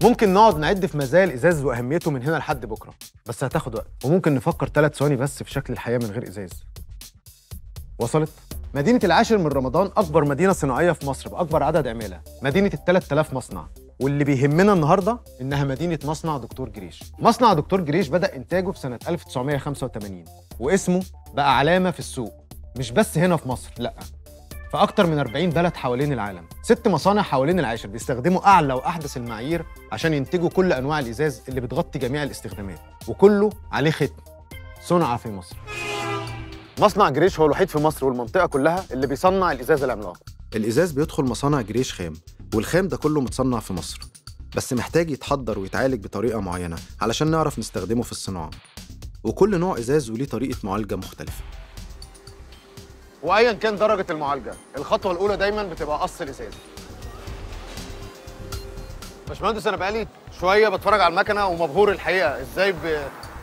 ممكن نقعد نعد في مزايا الازاز واهميته من هنا لحد بكره، بس هتاخد وقت، وممكن نفكر 3 ثواني بس في شكل الحياه من غير ازاز. وصلت؟ مدينة العاشر من رمضان أكبر مدينة صناعية في مصر بأكبر عدد عمالة، مدينة ال3000 مصنع، واللي بيهمنا النهاردة إنها مدينة مصنع دكتور جريش. مصنع دكتور جريش بدأ إنتاجه في سنة 1985، واسمه بقى علامة في السوق، مش بس هنا في مصر، لأ، في أكتر من 40 بلد حوالين العالم. 6 مصانع حوالين العاشر بيستخدموا أعلى وأحدث المعايير عشان ينتجوا كل أنواع الإزاز اللي بتغطي جميع الاستخدامات، وكله عليه ختم صنع في مصر. مصنع جريش هو الوحيد في مصر والمنطقة كلها اللي بيصنع الإزاز العملاق. الإزاز بيدخل مصانع جريش خام، والخام ده كله متصنع في مصر، بس محتاج يتحضر ويتعالج بطريقة معينة علشان نعرف نستخدمه في الصناعة. وكل نوع إزاز وليه طريقة معالجة مختلفة. وأياً كان درجة المعالجة، الخطوة الأولى دايماً بتبقى قص الإزاز. باشمهندس، أنا بقالي شوية بتفرج على المكنة ومبهور الحقيقة، إزاي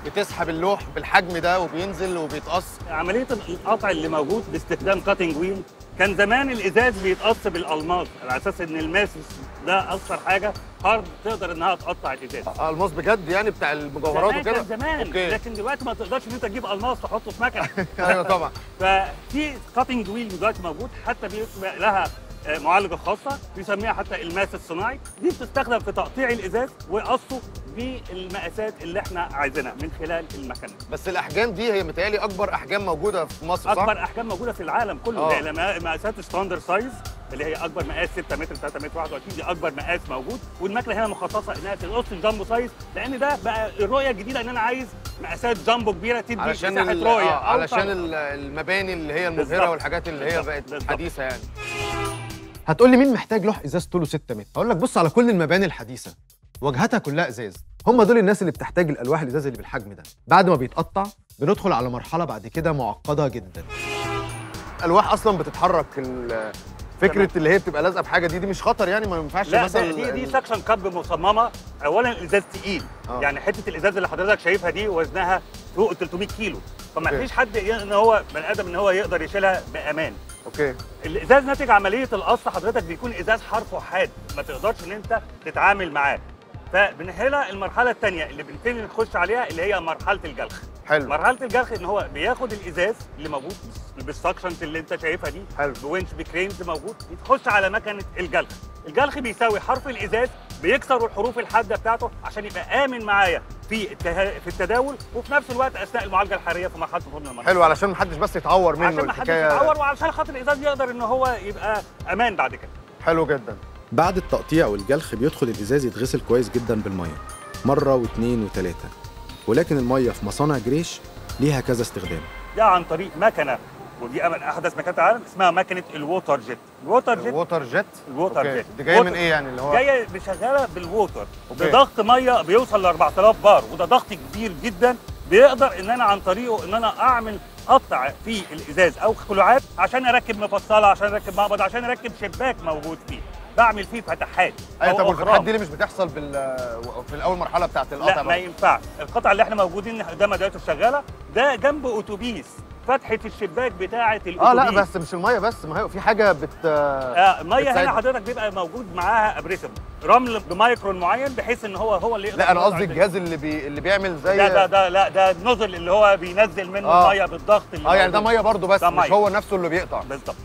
بتسحب اللوح بالحجم ده وبينزل وبيتقص. عمليه القطع اللي موجود باستخدام كاتنج ويل. كان زمان الازاز بيتقص بالالماس على اساس ان الماسس ده اكثر حاجه هارد تقدر انها تقطع الازاز. الماس بجد يعني بتاع المجوهرات وكده؟ كان زمان. أوكي. لكن دلوقتي ما تقدرش ان انت تجيب الماس تحطه في مكنه. ايوه طبعا. ففي كاتنج ويل دلوقتي موجود، حتى بيبقى لها معالجه خاصه بيسميها حتى الماس الصناعي. دي بتستخدم في تقطيع الازاز وقصه بالمقاسات اللي احنا عايزينها من خلال المكنه. بس الاحجام دي هي متهيألي اكبر احجام موجوده في مصر، صح؟ اكبر احجام موجوده في العالم كله. زي مقاسات ستاندر سايز اللي هي اكبر مقاس 6 متر 3 متر 21، دي اكبر مقاس موجود. والمكنه هنا مخصصه انها تقص الجامبو سايز، لان ده بقى الرؤيه الجديده ان انا عايز مقاسات جامبو كبيره تدي مساحه رؤيه. علشان المباني اللي هي المبهره والحاجات اللي هي بقت حديثه يعني. هتقول لي مين محتاج لوح ازاز طوله 6 متر؟ هقول لك بص على كل المباني الحديثه، واجهتها كلها ازاز. هم دول الناس اللي بتحتاج الالواح الازاز اللي بالحجم ده. بعد ما بيتقطع بندخل على مرحله بعد كده معقده جدا. الالواح اصلا بتتحرك، فكره اللي هي بتبقى لازقه في حاجه دي مش خطر يعني؟ ما ينفعش مثلا؟ لا، دي سكشن كاب مصممه. اولا الازاز تقيل، يعني حته الازاز اللي حضرتك شايفها دي وزنها فوق 300 كيلو، فما فيش حد ان هو بني ادم ان هو يقدر يشيلها بامان. اوكي. الازاز ناتج عمليه القص حضرتك بيكون ازاز حرفه حاد، ما تقدرش ان انت تتعامل معاه. فبنهلها المرحله الثانيه اللي بنبتدي نخش عليها اللي هي مرحله الجلخ. حلو. مرحله الجلخ ان هو بياخد الازاز اللي موجود بالسكشنز اللي انت شايفها دي، حلو، بونش بكرينز موجود، يخش على مكنه الجلخ. الجلخ بيساوي حرف الازاز، بيكسر الحروف الحاده بتاعته عشان يبقى امن معايا في التداول، وفي نفس الوقت اثناء المعالجه الحراريه في مرحله فرن الميه. حلو، علشان ما حدش بس يتعور منه عشان ما حدش يتعور، وعشان خاطر الازاز يقدر ان هو يبقى امان بعد كده. حلو جدا. بعد التقطيع والجلخ بيدخل الازاز يتغسل كويس جدا بالميه مره واثنين وثلاثه. ولكن الميه في مصانع جريش ليها كذا استخدام. ده عن طريق مكنه، ودي احدث مكنه العالم، اسمها مكنه الووتر جيت. الووتر جيت دي جايه من ايه يعني؟ اللي هو جايه شغاله بالووتر بضغط ميه بيوصل ل 4000 بار، وده ضغط كبير جدا. بيقدر ان انا عن طريقه ان انا اعمل قطع في الازاز او خلوعات عشان اركب مفصله، عشان اركب مقبض، عشان اركب شباك موجود فيه، بعمل فيه فتحات. طب والفتحات دي اللي مش بتحصل في الاول مرحله بتاعت القطع؟ لا، ما ينفعش. القطع اللي احنا موجودين قدامنا دلوقتي شغاله، ده جنب اتوبيس، فتحه الشباك بتاعه الاتوبيس. لا بس مش الميه بس، ما هي في حاجه الميه هنا حضرتك بيبقى موجود معاها ابريسم رمل بمايكرون معين، بحيث ان هو اللي يقدر. لا، انا قصدي الجهاز اللي بيعمل زي ده النوزل اللي هو بينزل منه الميه بالضغط اللي يعني ده ميه برضه، بس مش مية. هو نفسه اللي بيقطع. بالظبط.